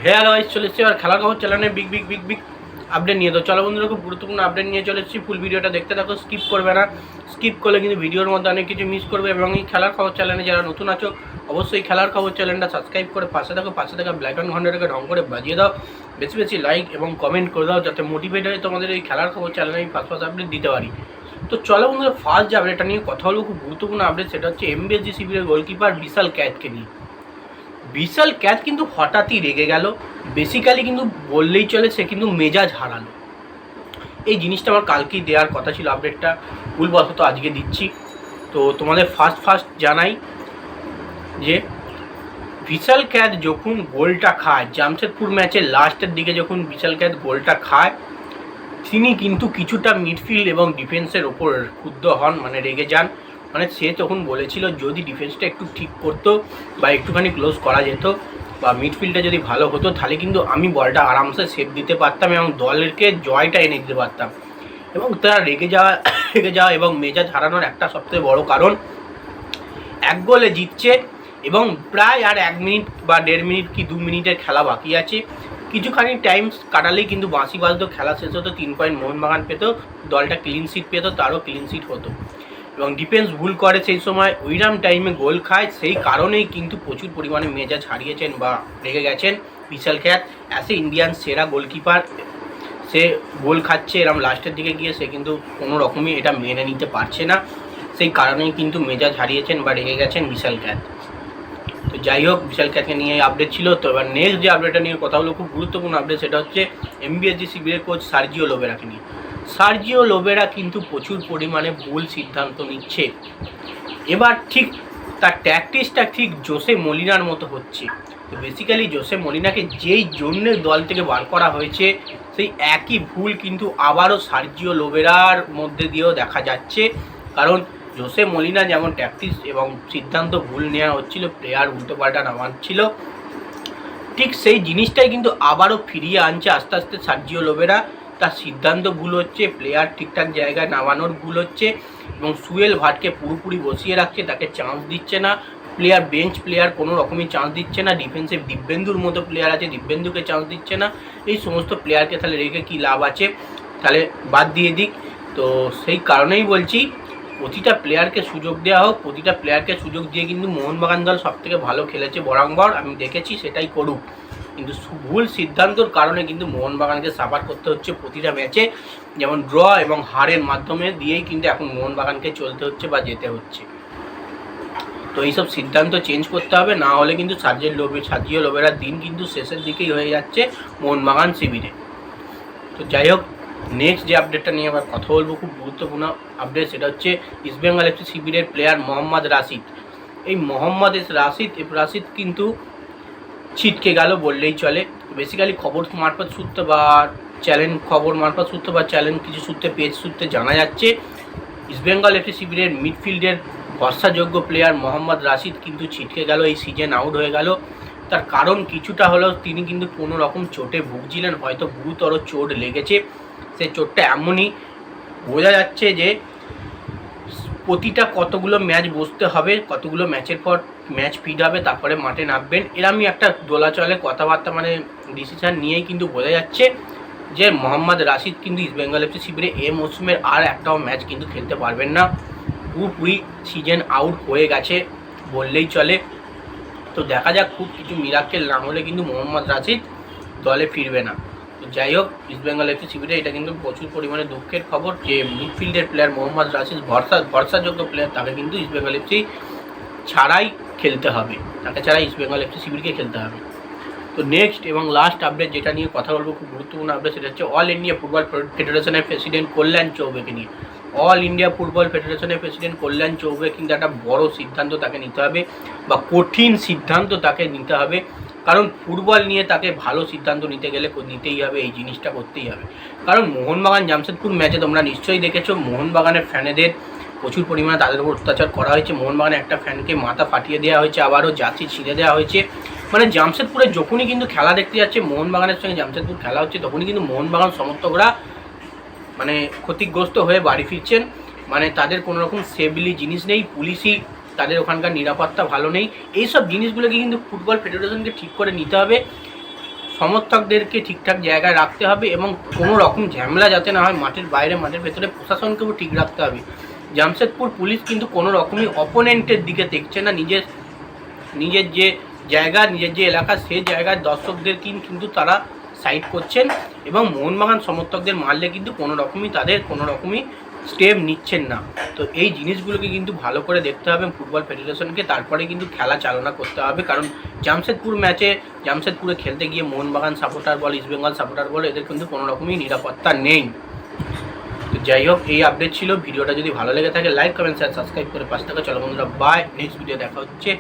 Hello guys, চলে এসেছি আর খেলার খবর চ্যানেলে বিগ আপডেট নিয়ে। তো চলো বন্ধুরা, খুব গুরুত্বপূর্ণ আপডেট নিয়ে চলে এসেছি। ফুল ভিডিওটা দেখতে থাকো, স্কিপ করবে না। স্কিপ করলে কিন্তু ভিডিওর মধ্যে অনেক কিছু মিস করবে। এবং এই খেলার খবর চ্যানেলে যারা নতুন আছো, অবশ্যই খেলার খবর চ্যানেলটা সাবস্ক্রাইব করে পাশে থাকা ব্ল্যাক অ্যান্ড ঘন্টাটাকে ঢং করে বাজিয়ে দাও। বেশি বেশি লাইক এবং কমেন্ট করে দাও, যাতে মোটিভেট হয়ে তোমাদের এই খেলার খবর চ্যানেলে আমি ফার্স্ট আপডেট দিতে পারি। তো চলো বন্ধুরা, ফার্স্ট যে আপডেটটা নিয়ে কথা বলবো, খুব গুরুত্বপূর্ণ আপডেট। সেটা হচ্ছে এমবিএসজি শিবিরের গোলকিপার বিশাল ক্যাথকে নিয়ে। বিশাল ক্যাথ কিন্তু হঠাৎই রেগে গেল। বেসিক্যালি কিন্তু বললেই চলে, সে কিন্তু মেজাজ হারালো। এই জিনিসটা আমার কালকেই দেওয়ার কথা ছিল, আপডেটটা ভুলবশত আজকে দিচ্ছি। তো তোমাদের ফার্স্ট জানাই যে বিশাল ক্যাথ যখন গোলটা খায়, জামশেদপুর ম্যাচের লাস্টের দিকে যখন বিশাল ক্যাথ গোলটা খায়, তিনি কিন্তু কিছুটা মিডফিল্ড এবং ডিফেন্সের ওপর ক্ষুব্ধ হন, মানে রেগে যান। মানে সে তখন বলেছিল, যদি ডিফেন্সটা একটু ঠিক করতো বা একটুখানি ক্লোজ করা যেত বা মিডফিল্ডটা যদি ভালো হতো, তাহলে কিন্তু আমি বলটা আরামসে সেভ দিতে পারতাম এবং দলকে জয়টা এনে দিতে পারতাম। এবং তারা রেগে যাওয়া এবং মেজাজ হারানোর একটা সবথেকে বড় কারণ, এক গোলে জিতছে এবং প্রায় আর 1 মিনিট বা 1.5 মিনিট কি 2 মিনিটের খেলা বাকি আছে। কিছুখানি টাইম কাটালেই কিন্তু বাঁশি বাজতো, খেলা শেষ হতো, 3 পয়েন্ট মোহনবাগান পেত, দলটা ক্লিন শিট পেত, তারও ক্লিন শিট হতো। এবং ডিফেন্স ভুল করে সেই সময়, ওইরাম টাইমে গোল খায়, সেই কারণেই কিন্তু প্রচুর পরিমাণে মেজাজ হারিয়েছেন বা রেগে গেছেন বিশাল ক্যাথ। অ্যাজ এ ইন্ডিয়ান সেরা গোলকিপার, সে গোল খাচ্ছে এরম লাস্টের দিকে গিয়ে, সে কিন্তু কোনো রকমই এটা মেনে নিতে পারছে না। সেই কারণেই কিন্তু মেজাজ হারিয়েছেন বা রেগে গেছেন বিশাল ক্যাথ। তো যাই হোক, বিশাল ক্যাথকে নিয়ে আপডেট ছিল। তো এবার নেক্সট যে আপডেটটা নিয়ে কথা হলো, খুব গুরুত্বপূর্ণ আপডেট। সেটা হচ্ছে এমবিএসজি শিবিরের কোচ সার্জিও লোবেরাকে নিয়ে। সার্জিও লোবেরা কিন্তু প্রচুর পরিমাণে ভুল সিদ্ধান্ত নিচ্ছে। এবার ঠিক তার ট্যাকটিক্সটা ঠিক জোসে মলিনার মতো হচ্ছে। তো বেসিক্যালি জোসে মলিনাকে যেই জন্য দল থেকে বার করা হয়েছে, সেই একই ভুল কিন্তু আবারও সার্জিও লোবেরার মধ্যে দিয়েও দেখা যাচ্ছে। কারণ জোসে মলিনা যেমন ট্যাকটিক্স এবং সিদ্ধান্ত ভুল নেওয়া হচ্ছিল, প্লেয়ার উল্টোপাল্টা নামাচ্ছিল, ঠিক সেই জিনিসটাই কিন্তু আবারও ফিরিয়ে আনছে আস্তে আস্তে সার্জিও লোবেরা। তার সিদ্ধান্ত ভুল হচ্ছে, প্লেয়ার ঠিকঠাক জায়গায় নামানোর ভুল হচ্ছে এবং সুয়েল ভাটকে পুরোপুরি বসিয়ে রাখছে, তাকে চান্স দিচ্ছে না। বেঞ্চ প্লেয়ার কোনো রকমই চান্স দিচ্ছে না। ডিফেন্সে দিব্যেন্দুর মতো প্লেয়ার আছে, দিব্যেন্দুকে চান্স দিচ্ছে না। এই সমস্ত প্লেয়ারকে তাহলে রেখে কী লাভ আছে, তাহলে বাদ দিয়ে দিক। তো সেই কারণেই বলছি, প্রতিটা প্লেয়ারকে সুযোগ দেওয়া হোক। প্রতিটা প্লেয়ারকে সুযোগ দিয়ে কিন্তু মোহনবাগান দল সবথেকে ভালো খেলেছে বরাবর, আমি দেখেছি, সেটাই করুক। কিন্তু ভুল সিদ্ধান্তর কারণে কিন্তু মোহনবাগানকে সাফার করতে হচ্ছে প্রতিটা ম্যাচে। যেমন ড্র এবং হারের মাধ্যমে দিয়েই কিন্তু এখন মোহনবাগানকে চলতে হচ্ছে বা যেতে হচ্ছে। তো এইসব সিদ্ধান্ত চেঞ্জ করতে হবে, না হলে কিন্তু সার্জিও লোবেরার দিন কিন্তু শেষের দিকেই হয়ে যাচ্ছে মোহনবাগান শিবিরে। তো যাই হোক, নেক্সট যে আপডেটটা নিয়ে আবার কথা বলবো, খুব গুরুত্বপূর্ণ আপডেট। সেটা হচ্ছে ইস্টবেঙ্গল এফসি শিবিরের প্লেয়ার মোহাম্মদ রাশিদ। এই মোহাম্মদ রাশিদ কিন্তু ছিটকে গেল বললেই চলে। বেসিক্যালি খবর মারফত সূত্রে বা চ্যানেল কিছু সূত্রে, পেজ সূত্রে জানা যাচ্ছে, ইস্টবেঙ্গল এফসি শিবিরের মিডফিল্ডের ভরসাযোগ্য প্লেয়ার মোহাম্মদ রাশিদ কিন্তু ছিটকে গেল, এই সিজন আউট হয়ে গেল। তার কারণ কিছুটা হলেও তিনি কিন্তু কোনো রকম চোটে ভুগছিলেন, হয়তো গুরুতর চোট লেগেছে। সেই চোটটা এমনই বোঝা যাচ্ছে যে প্রতিটা কতগুলো ম্যাচ বসতে হবে, কতগুলো ম্যাচের পর ম্যাচ ফিট হবে, তারপরে মাঠে নামবেন, এরমই একটা দোলাচলে কথাবার্তা, মানে ডিসিশান নিয়েই কিন্তু বোঝা যাচ্ছে যে মোহাম্মদ রাশিদ কিন্তু ইস্টবেঙ্গল এফসি শিবিরে এই মৌসুমের আর একটাও ম্যাচ কিন্তু খেলতে পারবেন না। পুরোপুরি সিজন আউট হয়ে গেছে বললেই চলে। তো দেখা যাক, খুব কিছু মিরাক্কেল না হলে কিন্তু মোহাম্মদ রাশিদ দলে ফিরবে না। তো যাই হোক, ইস্টবেঙ্গল এফসি শিবিরে এটা কিন্তু প্রচুর পরিমাণে দুঃখের খবর যে মিডফিল্ডের প্লেয়ার মোহাম্মদ রাশিদ ভরসাযোগ্য প্লেয়ার, তাকে কিন্তু ইস্টবেঙ্গল এফসি ছাড়াই খেলতে হবে, তাকে ছাড়া ইস্টবেঙ্গল এফসি শিবিরকে খেলতে হবে। তো নেক্সট এবং লাস্ট আপডেট যেটা নিয়ে কথা বলবো, খুব গুরুত্বপূর্ণ আপডেট। সেটা হচ্ছে অল ইন্ডিয়া ফুটবল ফেডারেশনের প্রেসিডেন্ট কল্যাণ চৌবেকে নিয়ে। অল ইন্ডিয়া ফুটবল ফেডারেশনের প্রেসিডেন্ট কল্যাণ চৌবে কিন্তু একটা বড় সিদ্ধান্ত তাকে নিতে হবে বা কঠিন সিদ্ধান্ত তাকে নিতে হবে। কারণ ফুটবল নিয়ে তাকে ভালো সিদ্ধান্ত নিতে গেলে নিতেই হবে, এই জিনিসটা করতেই হবে। কারণ মোহনবাগান জামশেদপুর ম্যাচে তোমরা নিশ্চয়ই দেখেছো, মোহনবাগানের ফ্যানেদের প্রচুর পরিমাণে তাদের উপর অত্যাচার করা হয়েছে। মোহনবাগানের একটা ফ্যানকে মাথা ফাটিয়ে দেওয়া হয়েছে, আবারও জার্সি ছিঁড়ে দেওয়া হয়েছে। মানে জামশেদপুরে যখনই কিন্তু খেলা দেখতে যাচ্ছে, মোহনবাগানের সঙ্গে জামশেদপুর খেলা হচ্ছে, তখনই কিন্তু মোহনবাগান সমর্থকরা মানে ক্ষতিগ্রস্ত হয়ে বাড়ি ফিরছেন। মানে তাদের কোনো রকম সেফলি জিনিস নেই, পুলিশই তাদের ওখানকার নিরাপত্তা ভালো নেই। এইসব জিনিসগুলোকে কিন্তু ফুটবল ফেডারেশনকে ঠিক করে নিতে হবে। সমর্থকদেরকে ঠিকঠাক জায়গায় রাখতে হবে এবং কোনো রকম ঝামেলা যাতে না হয় মাঠের বাইরে মাঠের ভেতরে প্রশাসনকেও ঠিক রাখতে হবে। জামশেদপুর পুলিশ কিন্তু কোনো রকমই অপোনেন্টের দিকে দেখছে না, নিজের যে জায়গা নিজের যে এলাকা সেই জায়গায় দর্শকদের কিন্তু তারা সাইড করছেন এবং মোহনবাগান সমর্থকদের মারলে কিন্তু তাদের কোনো রকমই স্টেপ নিচ্ছেন না। তো এই জিনিসগুলোকে কিন্তু ভালো করে দেখতে হবে ফুটবল ফেডারেশনকে, তারপরে কিন্তু খেলা চালনা করতে হবে। কারণ জামশেদপুরে খেলতে গিয়ে মোহনবাগান সাপোর্টার বল, ইস্টবেঙ্গল সাপোর্টার বল, এদের কিন্তু কোনো রকমই নিরাপত্তা নেই। তো যাই হোক, এই আপডেট ছিল। ভিডিওটা যদি ভালো লেগে থাকে লাইক কমেন্ট শেয়ার সাবস্ক্রাইব করে পাশে থাকা। চলো বন্ধুরা, বাই, নেক্সট ভিডিও দেখা হচ্ছে।